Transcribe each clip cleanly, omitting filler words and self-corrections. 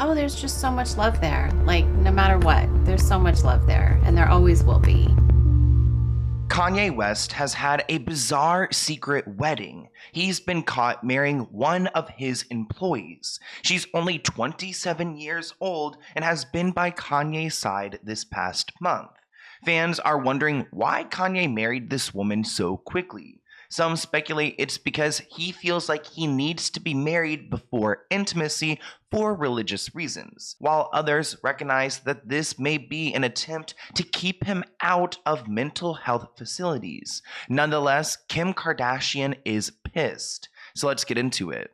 oh, there's just so much love there. Like, no matter what, there's so much love there, and there always will be. Kanye West has had a bizarre secret wedding. He's been caught marrying one of his employees. She's only 27 years old and has been by Kanye's side this past month. Fans are wondering why Kanye married this woman so quickly. Some speculate it's because he feels like he needs to be married before intimacy for religious reasons, while others recognize that this may be an attempt to keep him out of mental health facilities. Nonetheless, Kim Kardashian is pissed. So let's get into it.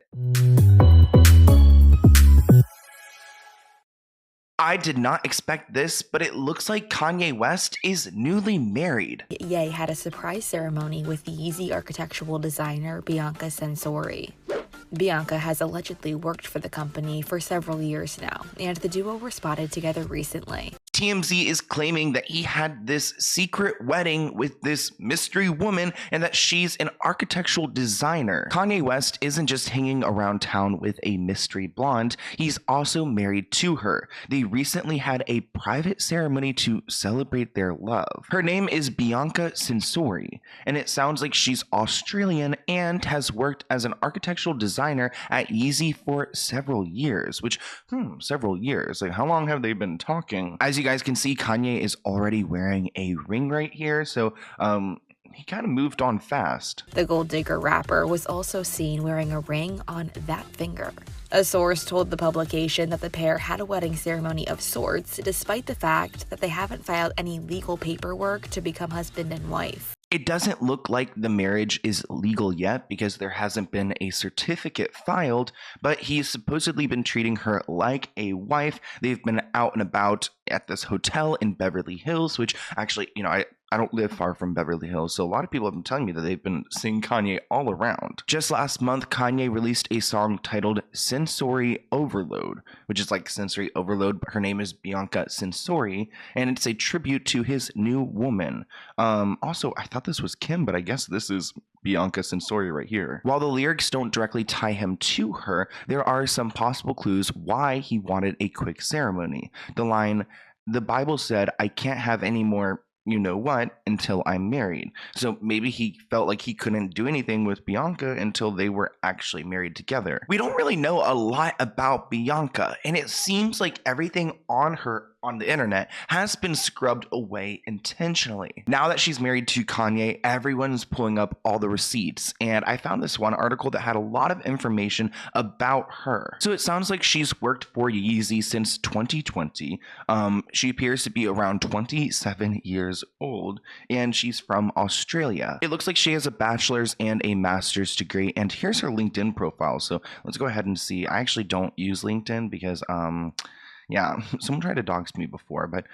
I did not expect this, but it looks like Kanye West is newly married. Ye had a surprise ceremony with Yeezy architectural designer Bianca Censori. Bianca has allegedly worked for the company for several years now, and the duo were spotted together recently. TMZ is claiming that he had this secret wedding with this mystery woman and that she's an architectural designer. Kanye West isn't just hanging around town with a mystery blonde, he's also married to her. They recently had a private ceremony to celebrate their love. Her name is Bianca Censori, and it sounds like she's Australian and has worked as an architectural designer at Yeezy for several years, which, several years? Like, how long have they been talking? As you guys can see, Kanye is already wearing a ring right here, so he kind of moved on fast. The Gold Digger rapper was also seen wearing a ring on that finger. A source told the publication that the pair had a wedding ceremony of sorts, despite the fact that they haven't filed any legal paperwork to become husband and wife. It doesn't look like the marriage is legal yet because there hasn't been a certificate filed, but he's supposedly been treating her like a wife. They've been out and about at this hotel in Beverly Hills, which actually, I don't live far from Beverly Hills, so a lot of people have been telling me that they've been seeing Kanye all around. Just last month, Kanye released a song titled Sensory Overload, which is like sensory overload, but her name is Bianca Censori, and it's a tribute to his new woman. Also, I thought this was Kim, but I guess this is Bianca Censori right here. While the lyrics don't directly tie him to her, there are some possible clues why he wanted a quick ceremony. The line, "The Bible said I can't have any more you know what until I'm married." So maybe he felt like he couldn't do anything with Bianca until they were actually married together. We don't really know a lot about Bianca, and it seems like everything on her on the internet has been scrubbed away intentionally. Now that she's married to Kanye, everyone's pulling up all the receipts, and I found this one article that had a lot of information about her. So it sounds like she's worked for Yeezy since 2020. She appears to be around 27 years old, and she's from Australia. It looks like she has a bachelor's and a master's degree, and here's her LinkedIn profile. So let's go ahead and see. I actually don't use LinkedIn because yeah, someone tried to dox me before, but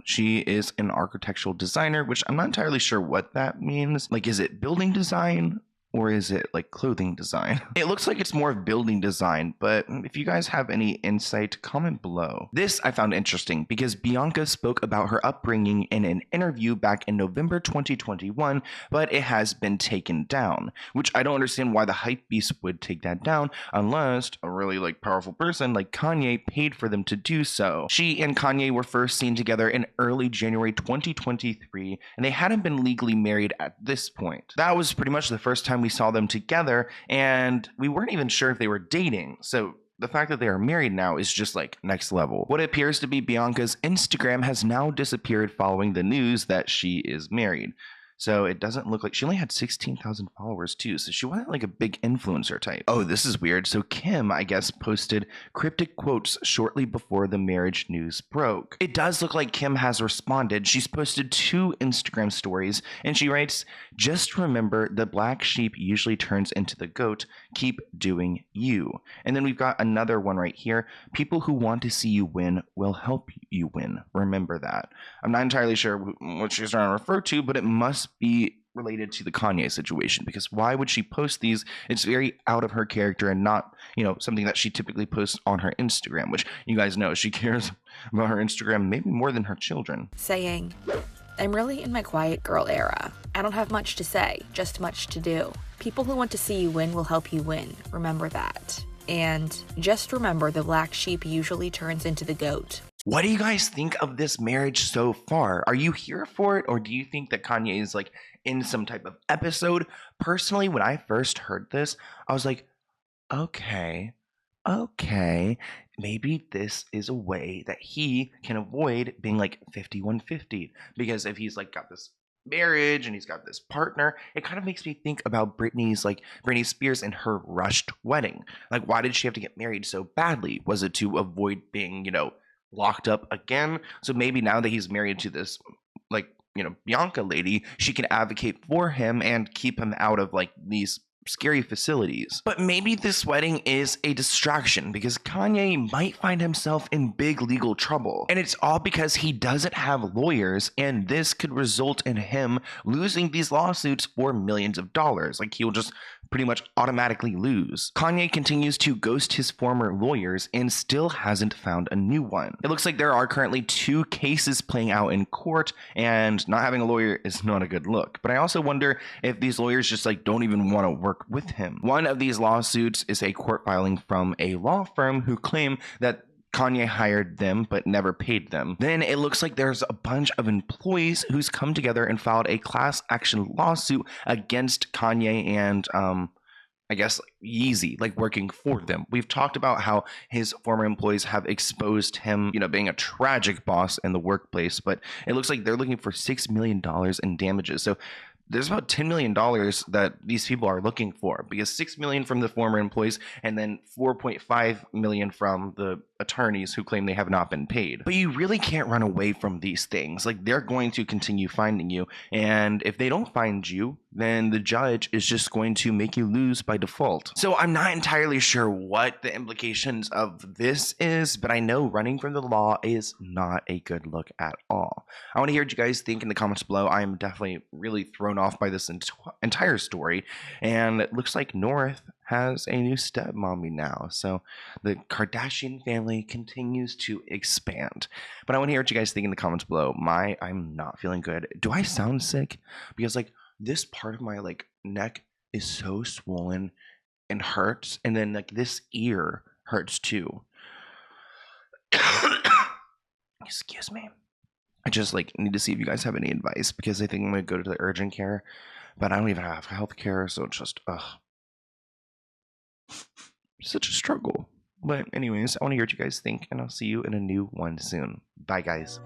she is an architectural designer, which I'm not entirely sure what that means. Like, is it building design? Or is it like clothing design? It looks like it's more of building design, but if you guys have any insight, comment below. This I found interesting because Bianca spoke about her upbringing in an interview back in November 2021, but it has been taken down, which I don't understand why the hype beast would take that down unless a really powerful person like Kanye paid for them to do so. She and Kanye were first seen together in early January 2023, and they hadn't been legally married at this point. That was pretty much the first time we saw them together, and we weren't even sure if they were dating. So the fact that they are married now is just next level. What appears to be Bianca's Instagram has now disappeared following the news that she is married. So it doesn't look like she only had 16,000 followers too. So she wasn't a big influencer type. Oh, this is weird. So Kim, I guess, posted cryptic quotes shortly before the marriage news broke. It does look like Kim has responded. She's posted 2 Instagram stories and she writes, "Just remember the black sheep usually turns into the goat. Keep doing you." And then we've got another one right here. "People who want to see you win will help you win. Remember that." I'm not entirely sure what she's trying to refer to, but it must be related to the Kanye situation, because why would she post these? It's very out of her character and not, something that she typically posts on her Instagram, which you guys know she cares about her Instagram maybe more than her children. Saying, "I'm really in my quiet girl era. I don't have much to say, just much to do. People who want to see you win will help you win. Remember that." And just remember, the black sheep usually turns into the goat. What do you guys think of this marriage so far? Are you here for it, or do you think that Kanye is like in some type of episode? Personally, when I first heard this, I was like, okay, maybe this is a way that he can avoid being like 5150. Because if he's like got this marriage and he's got this partner, it kind of makes me think about Britney Spears and her rushed wedding. Like, why did she have to get married so badly? Was it to avoid being, locked up again? So maybe now that he's married to this, like, Bianca lady, she can advocate for him and keep him out of like these scary facilities. But maybe this wedding is a distraction because Kanye might find himself in big legal trouble. And it's all because he doesn't have lawyers, and this could result in him losing these lawsuits for millions of dollars. Like, he'll just pretty much automatically lose. Kanye continues to ghost his former lawyers and still hasn't found a new one. It looks like there are currently 2 cases playing out in court, and not having a lawyer is not a good look. But I also wonder if these lawyers just like don't even want to work with him. One of these lawsuits is a court filing from a law firm who claim that Kanye hired them but never paid them. Then it looks like there's a bunch of employees who's come together and filed a class action lawsuit against Kanye and I guess Yeezy, like working for them. We've talked about how his former employees have exposed him, being a tragic boss in the workplace, but it looks like they're looking for $6 million in damages. So there's about $10 million that these people are looking for, because $6 million from the former employees and then $4.5 million from the attorneys who claim they have not been paid. But you really can't run away from these things. Like, they're going to continue finding you, and if they don't find you, then the judge is just going to make you lose by default. So I'm not entirely sure what the implications of this is, but I know running from the law is not a good look at all. I want to hear what you guys think in the comments below. I am definitely really thrown off by this entire story, and it looks like North has a new stepmommy now. So the Kardashian family continues to expand. But I want to hear what you guys think in the comments below. I'm not feeling good. Do I sound sick? Because like this part of my like neck is so swollen and hurts, and then like this ear hurts too. Excuse me. I just like need to see if you guys have any advice, because I think I'm gonna go to the urgent care, but I don't even have health care, so it's just such a struggle. But anyways, I want to hear what you guys think, and I'll see you in a new one soon. Bye, guys.